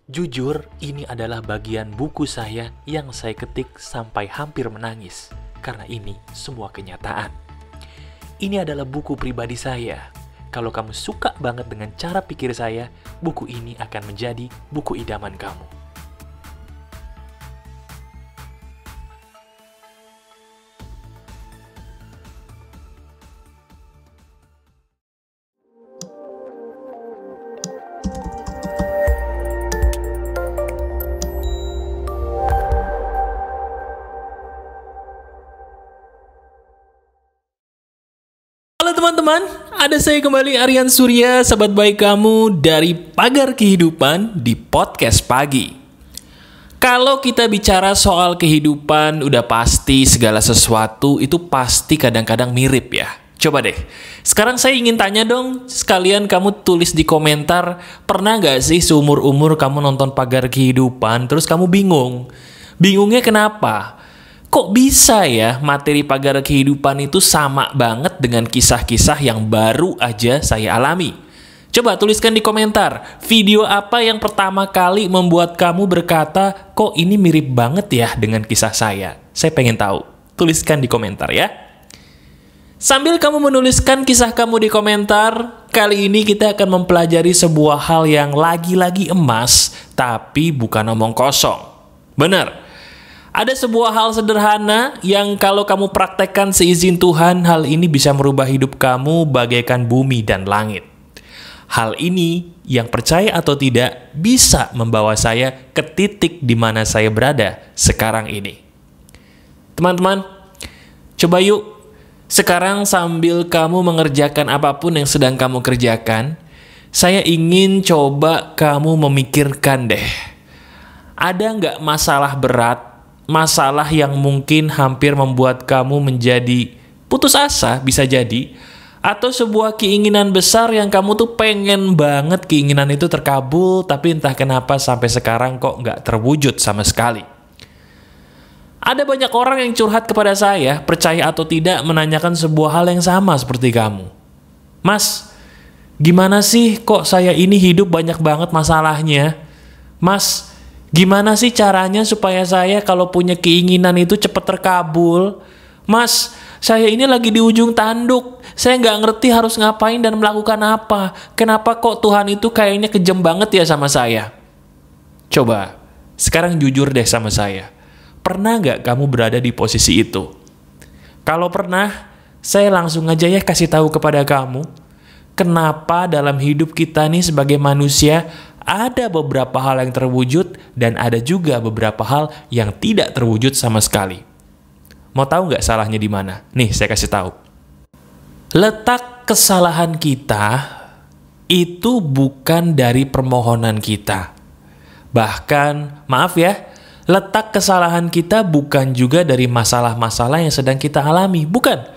Jujur, ini adalah bagian buku saya yang saya ketik sampai hampir menangis, karena ini semua kenyataan. Ini adalah buku pribadi saya. Kalau kamu suka banget dengan cara pikir saya, buku ini akan menjadi buku idaman kamu. Halo teman-teman, ada saya kembali Aryan Surya, sahabat baik kamu dari Pagar Kehidupan di Podcast Pagi. Kalau kita bicara soal kehidupan, udah pasti segala sesuatu itu pasti kadang-kadang mirip ya. Coba deh, sekarang saya ingin tanya dong, sekalian kamu tulis di komentar, pernah gak sih seumur-umur kamu nonton Pagar Kehidupan, terus kamu bingung? Bingungnya kenapa? Kok bisa ya materi Pagar Kehidupan itu sama banget dengan kisah-kisah yang baru aja saya alami? Coba tuliskan di komentar, video apa yang pertama kali membuat kamu berkata, kok ini mirip banget ya dengan kisah saya? Saya pengen tahu. Tuliskan di komentar ya. Sambil kamu menuliskan kisah kamu di komentar, kali ini kita akan mempelajari sebuah hal yang lagi-lagi emas, tapi bukan omong kosong. Benar. Ada sebuah hal sederhana yang kalau kamu praktekkan seizin Tuhan, hal ini bisa merubah hidup kamu bagaikan bumi dan langit. Hal ini, yang percaya atau tidak, bisa membawa saya ke titik di mana saya berada sekarang ini. Teman-teman, coba yuk, sekarang sambil kamu mengerjakan apapun yang sedang kamu kerjakan, saya ingin coba kamu memikirkan deh, ada nggak masalah berat, masalah yang mungkin hampir membuat kamu menjadi putus asa, bisa jadi, atau sebuah keinginan besar yang kamu tuh pengen banget keinginan itu terkabul, tapi entah kenapa sampai sekarang kok nggak terwujud sama sekali. Ada banyak orang yang curhat kepada saya, percaya atau tidak, menanyakan sebuah hal yang sama seperti kamu. Mas, gimana sih kok saya ini hidup banyak banget masalahnya? Mas, gimana sih caranya supaya saya kalau punya keinginan itu cepat terkabul? Mas, saya ini lagi di ujung tanduk. Saya nggak ngerti harus ngapain dan melakukan apa. Kenapa kok Tuhan itu kayaknya kejam banget ya sama saya? Coba, sekarang jujur deh sama saya. Pernah nggak kamu berada di posisi itu? Kalau pernah, saya langsung aja ya kasih tahu kepada kamu. Kenapa dalam hidup kita nih sebagai manusia, ada beberapa hal yang terwujud dan ada juga beberapa hal yang tidak terwujud sama sekali. Mau tahu nggak salahnya di mana? Nih, saya kasih tahu. Letak kesalahan kita itu bukan dari permohonan kita. Bahkan, maaf ya, letak kesalahan kita bukan juga dari masalah-masalah yang sedang kita alami. Bukan.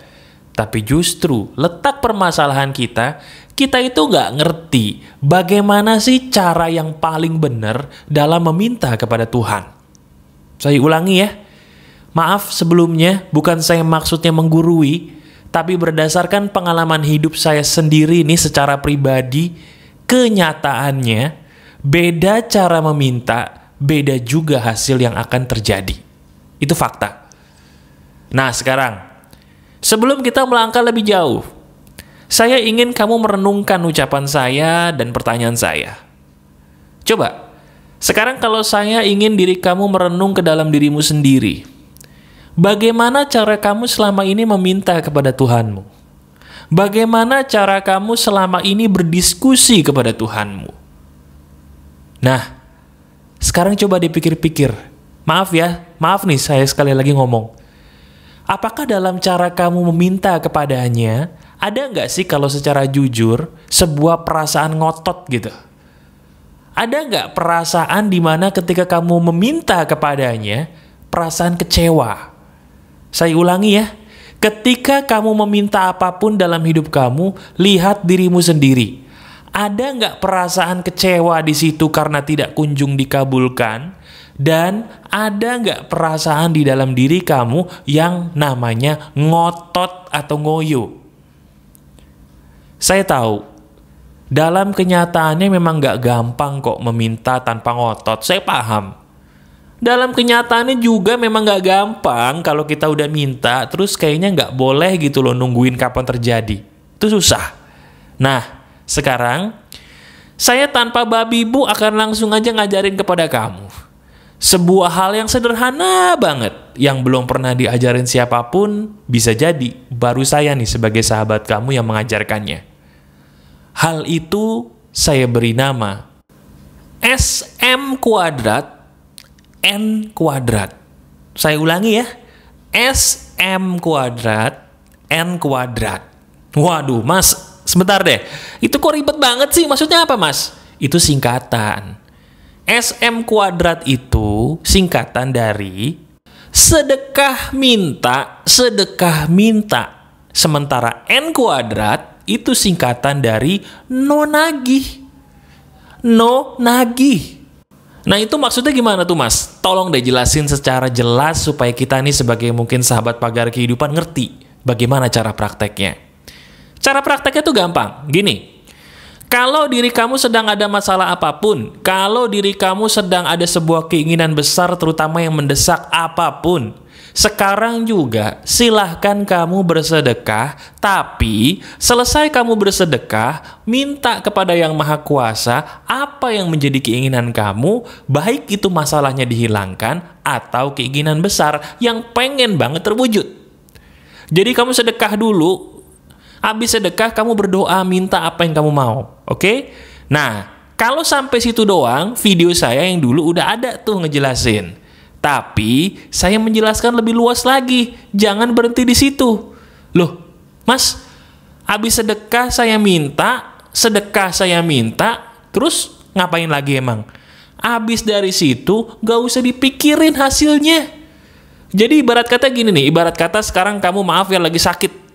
Tapi justru letak permasalahan kita itu nggak ngerti bagaimana sih cara yang paling benar dalam meminta kepada Tuhan. Saya ulangi ya. Maaf sebelumnya, bukan saya maksudnya menggurui, tapi berdasarkan pengalaman hidup saya sendiri nih secara pribadi, kenyataannya beda cara meminta, beda juga hasil yang akan terjadi. Itu fakta. Nah sekarang, sebelum kita melangkah lebih jauh, saya ingin kamu merenungkan ucapan saya dan pertanyaan saya. Coba, sekarang kalau saya ingin diri kamu merenung ke dalam dirimu sendiri, bagaimana cara kamu selama ini meminta kepada Tuhanmu? Bagaimana cara kamu selama ini berdiskusi kepada Tuhanmu? Nah, sekarang coba dipikir-pikir. Maaf ya, maaf nih saya sekali lagi ngomong. Apakah dalam cara kamu meminta kepadanya, ada nggak sih kalau secara jujur, sebuah perasaan ngotot gitu? Ada nggak perasaan di mana ketika kamu meminta kepadanya, perasaan kecewa? Saya ulangi ya, ketika kamu meminta apapun dalam hidup kamu, lihat dirimu sendiri. Ada nggak perasaan kecewa di situ karena tidak kunjung dikabulkan? Dan ada nggak perasaan di dalam diri kamu yang namanya ngotot atau ngoyo? Saya tahu, Dalam kenyataannya memang nggak gampang kok meminta tanpa ngotot. Saya paham. Dalam kenyataannya juga memang nggak gampang kalau kita udah minta, terus kayaknya nggak boleh gitu loh nungguin kapan terjadi. Itu susah. Nah, sekarang saya tanpa babi bu akan langsung aja ngajarin kepada kamu sebuah hal yang sederhana banget yang belum pernah diajarin siapapun, bisa jadi baru saya nih sebagai sahabat kamu yang mengajarkannya. Hal itu saya beri nama SM kuadrat N kuadrat. Saya ulangi ya. SM kuadrat N kuadrat. Waduh, Mas, sebentar deh. Itu kok ribet banget sih? Maksudnya apa, Mas? Itu singkatan. SM kuadrat itu singkatan dari sedekah minta, sedekah minta. Sementara N kuadrat itu singkatan dari no nagih. No nagih. Nah itu maksudnya gimana tuh Mas? Tolong deh jelasin secara jelas supaya kita nih sebagai mungkin sahabat pagar kehidupan ngerti bagaimana cara prakteknya. Cara prakteknya tuh gampang. Gini, kalau diri kamu sedang ada masalah apapun, kalau diri kamu sedang ada sebuah keinginan besar terutama yang mendesak apapun, sekarang juga silahkan kamu bersedekah, tapi selesai kamu bersedekah, minta kepada Yang Maha Kuasa apa yang menjadi keinginan kamu, baik itu masalahnya dihilangkan atau keinginan besar yang pengen banget terwujud. Jadi kamu sedekah dulu, habis sedekah kamu berdoa minta apa yang kamu mau, oke? Nah, kalau sampai situ doang, video saya yang dulu udah ada tuh ngejelasin. Tapi saya menjelaskan lebih luas lagi. Jangan berhenti di situ. Loh, Mas, habis sedekah saya minta, terus ngapain lagi emang? Habis dari situ gak usah dipikirin hasilnya. Jadi ibarat kata gini nih, ibarat kata sekarang kamu maaf ya lagi sakit.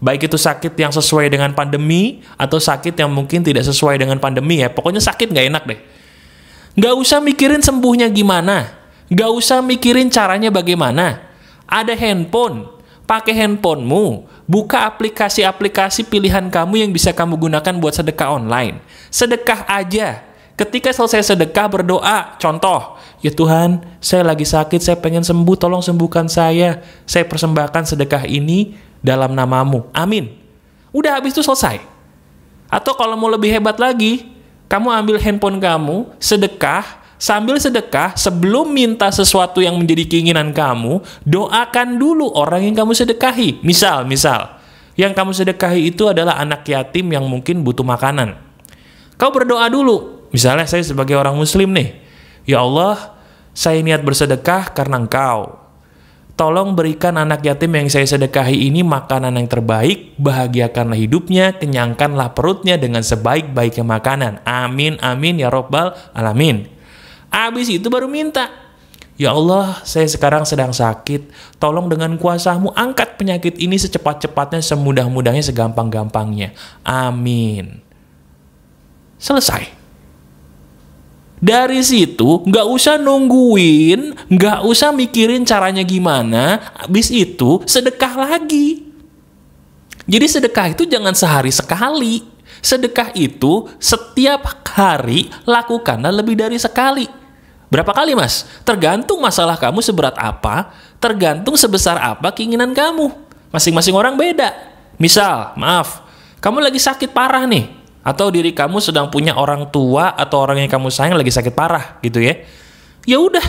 Baik itu sakit yang sesuai dengan pandemi atau sakit yang mungkin tidak sesuai dengan pandemi ya. Pokoknya sakit gak enak deh. Gak usah mikirin sembuhnya gimana. Gak usah mikirin caranya bagaimana. Ada handphone, pakai handphonemu, buka aplikasi-aplikasi pilihan kamu yang bisa kamu gunakan buat sedekah online. Sedekah aja. Ketika selesai sedekah berdoa, contoh, ya Tuhan, saya lagi sakit, saya pengen sembuh, tolong sembuhkan saya. Saya persembahkan sedekah ini dalam namamu. Amin. Udah habis itu selesai. Atau kalau mau lebih hebat lagi, kamu ambil handphone kamu, sedekah. Sambil sedekah, sebelum minta sesuatu yang menjadi keinginan kamu, doakan dulu orang yang kamu sedekahi. Misal, yang kamu sedekahi itu adalah anak yatim yang mungkin butuh makanan. Kau berdoa dulu. Misalnya saya sebagai orang muslim nih, ya Allah, saya niat bersedekah karena Engkau. Tolong berikan anak yatim yang saya sedekahi ini makanan yang terbaik, bahagiakanlah hidupnya, kenyangkanlah perutnya dengan sebaik-baiknya makanan. Amin, amin, ya Rabbal Alamin. Habis itu baru minta, ya Allah, saya sekarang sedang sakit, tolong dengan kuasa-Mu angkat penyakit ini secepat-cepatnya, semudah-mudahnya, segampang-gampangnya. Amin. Selesai. Dari situ, nggak usah nungguin, nggak usah mikirin caranya gimana, habis itu sedekah lagi. Jadi sedekah itu jangan sehari sekali. Sedekah itu setiap hari lakukanlah lebih dari sekali. Berapa kali, Mas? Tergantung masalah kamu seberat apa, tergantung sebesar apa keinginan kamu. Masing-masing orang beda. Misal, maaf, kamu lagi sakit parah nih, atau diri kamu sedang punya orang tua atau orang yang kamu sayang lagi sakit parah, gitu ya. Ya udah,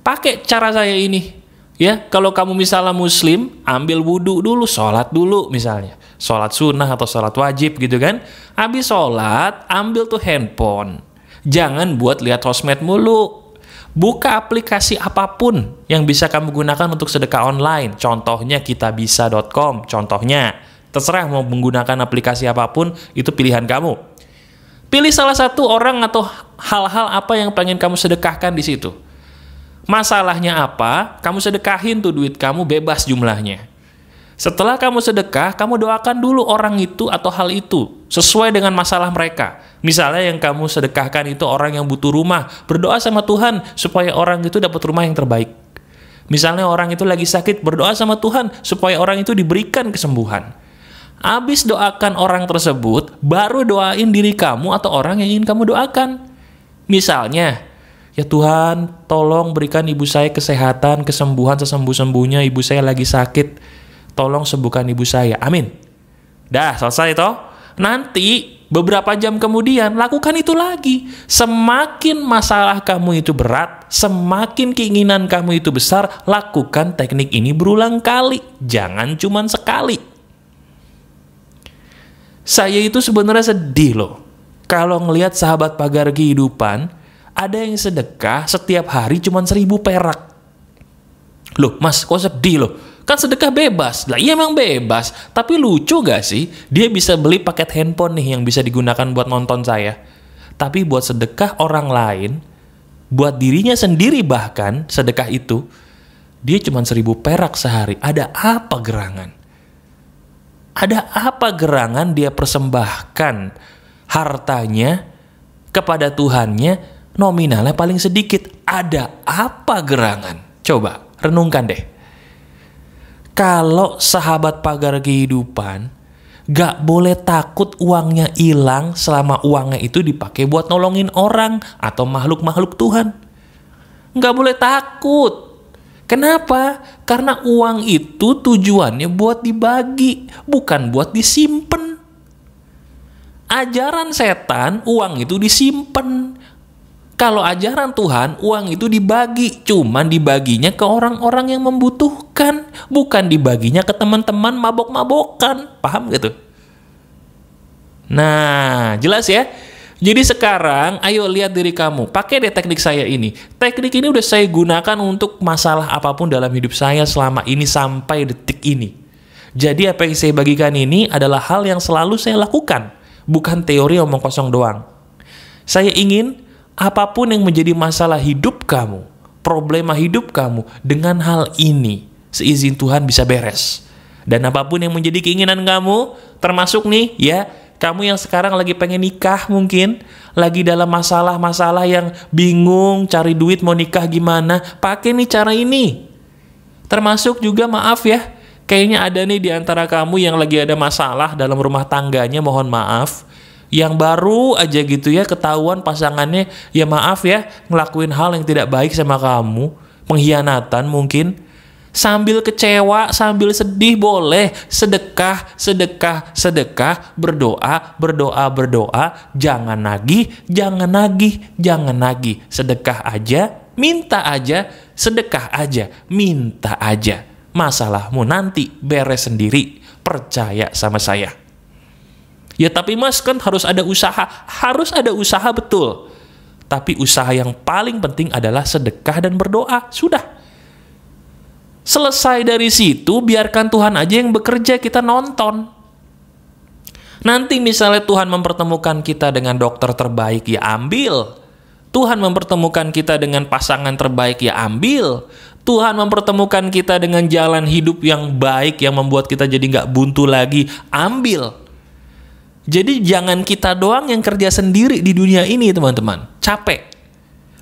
pakai cara saya ini. Ya, kalau kamu misalnya muslim, ambil wudhu dulu, sholat dulu misalnya. Sholat sunnah atau sholat wajib gitu kan. Habis sholat, ambil tuh handphone. Jangan buat lihat sosmed mulu. Buka aplikasi apapun yang bisa kamu gunakan untuk sedekah online. Contohnya kitabisa.com. Contohnya, terserah mau menggunakan aplikasi apapun, itu pilihan kamu. Pilih salah satu orang atau hal-hal apa yang pengen kamu sedekahkan di situ. Masalahnya apa, kamu sedekahin tuh duit kamu bebas jumlahnya. Setelah kamu sedekah, kamu doakan dulu orang itu atau hal itu sesuai dengan masalah mereka. Misalnya yang kamu sedekahkan itu orang yang butuh rumah, berdoa sama Tuhan supaya orang itu dapat rumah yang terbaik. Misalnya orang itu lagi sakit, berdoa sama Tuhan supaya orang itu diberikan kesembuhan. Habis doakan orang tersebut, baru doain diri kamu atau orang yang ingin kamu doakan. Misalnya, ya Tuhan, tolong berikan ibu saya kesehatan, kesembuhan sesembuh-sembuhnya, ibu saya lagi sakit. Tolong sembuhkan ibu saya. Amin. Dah, selesai toh? Nanti beberapa jam kemudian lakukan itu lagi. Semakin masalah kamu itu berat, semakin keinginan kamu itu besar, lakukan teknik ini berulang kali. Jangan cuma sekali. Saya itu sebenarnya sedih loh kalau ngelihat sahabat pagar kehidupan ada yang sedekah setiap hari cuma 1.000 perak. Loh mas, kok sedih loh? Kan sedekah bebas. Lah iya emang bebas. Tapi lucu gak sih? Dia bisa beli paket handphone nih yang bisa digunakan buat nonton saya. Tapi buat sedekah orang lain, buat dirinya sendiri bahkan, sedekah itu, dia cuma 1.000 perak sehari. Ada apa gerangan? Ada apa gerangan dia persembahkan hartanya kepada Tuhannya nominalnya paling sedikit? Ada apa gerangan? Coba renungkan deh. Kalau sahabat pagar kehidupan gak boleh takut uangnya hilang selama uangnya itu dipakai buat nolongin orang atau makhluk-makhluk Tuhan. Gak boleh takut. Kenapa? Karena uang itu tujuannya buat dibagi, bukan buat disimpan. Ajaran setan, uang itu disimpan. Kalau ajaran Tuhan, uang itu dibagi. Cuman dibaginya ke orang-orang yang membutuhkan. Bukan dibaginya ke teman-teman mabok-mabokan. Paham gitu? Nah, jelas ya? Jadi sekarang, ayo lihat diri kamu. Pakai deh teknik saya ini. Teknik ini udah saya gunakan untuk masalah apapun dalam hidup saya selama ini sampai detik ini. Jadi apa yang saya bagikan ini adalah hal yang selalu saya lakukan. Bukan teori omong kosong doang. Saya ingin apapun yang menjadi masalah hidup kamu, problema hidup kamu, dengan hal ini, seizin Tuhan bisa beres. Dan apapun yang menjadi keinginan kamu, termasuk nih ya, kamu yang sekarang lagi pengen nikah mungkin, lagi dalam masalah-masalah yang bingung, cari duit mau nikah gimana, pakai nih cara ini. Termasuk juga maaf ya, kayaknya ada nih di antara kamu yang lagi ada masalah dalam rumah tangganya, mohon maaf. Yang baru aja gitu ya, ketahuan pasangannya, ya maaf ya, ngelakuin hal yang tidak baik sama kamu, pengkhianatan mungkin. Sambil kecewa, sambil sedih boleh, sedekah, sedekah, sedekah, berdoa, berdoa, berdoa, jangan nagih, jangan nagih, jangan nagih. Sedekah aja, minta aja, sedekah aja, minta aja. Masalahmu nanti beres sendiri, percaya sama saya. Ya tapi mas kan harus ada usaha betul. Tapi usaha yang paling penting adalah sedekah dan berdoa, sudah. Selesai dari situ, biarkan Tuhan aja yang bekerja, kita nonton. Nanti misalnya Tuhan mempertemukan kita dengan dokter terbaik, ya ambil. Tuhan mempertemukan kita dengan pasangan terbaik, ya ambil. Tuhan mempertemukan kita dengan jalan hidup yang baik, yang membuat kita jadi nggak buntu lagi, ambil. Jadi jangan kita doang yang kerja sendiri di dunia ini, teman-teman. Capek.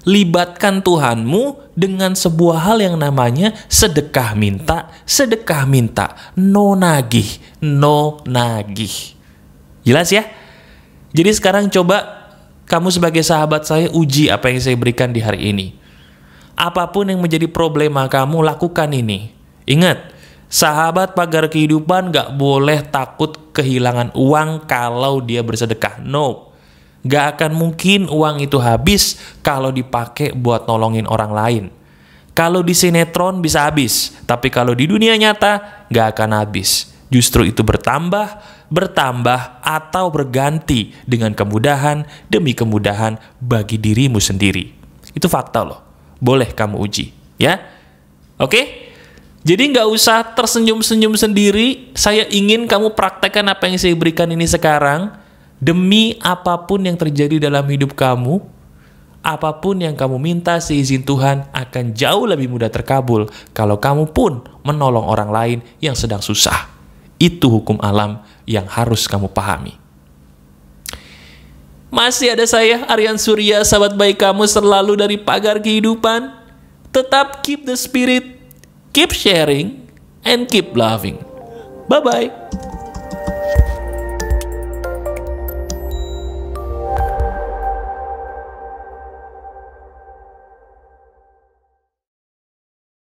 Libatkan Tuhanmu dengan sebuah hal yang namanya sedekah minta, no nagih, no nagih. Jelas ya? Jadi sekarang coba kamu sebagai sahabat saya uji apa yang saya berikan di hari ini. Apapun yang menjadi problema kamu, lakukan ini. Ingat, sahabat pagar kehidupan gak boleh takut kehilangan uang kalau dia bersedekah. No. Gak akan mungkin uang itu habis kalau dipakai buat nolongin orang lain. Kalau di sinetron bisa habis, tapi kalau di dunia nyata gak akan habis. Justru itu bertambah, atau berganti dengan kemudahan demi kemudahan bagi dirimu sendiri. Itu fakta loh. Boleh kamu uji, ya? Oke? Jadi nggak usah tersenyum-senyum sendiri. Saya ingin kamu praktekkan apa yang saya berikan ini sekarang. Demi apapun yang terjadi dalam hidup kamu, apapun yang kamu minta seizin Tuhan akan jauh lebih mudah terkabul kalau kamu pun menolong orang lain yang sedang susah. Itu hukum alam yang harus kamu pahami. Masih ada saya, Aryan Surya, sahabat baik kamu selalu dari pagar kehidupan. Tetap keep the spirit, keep sharing, and keep loving. Bye-bye.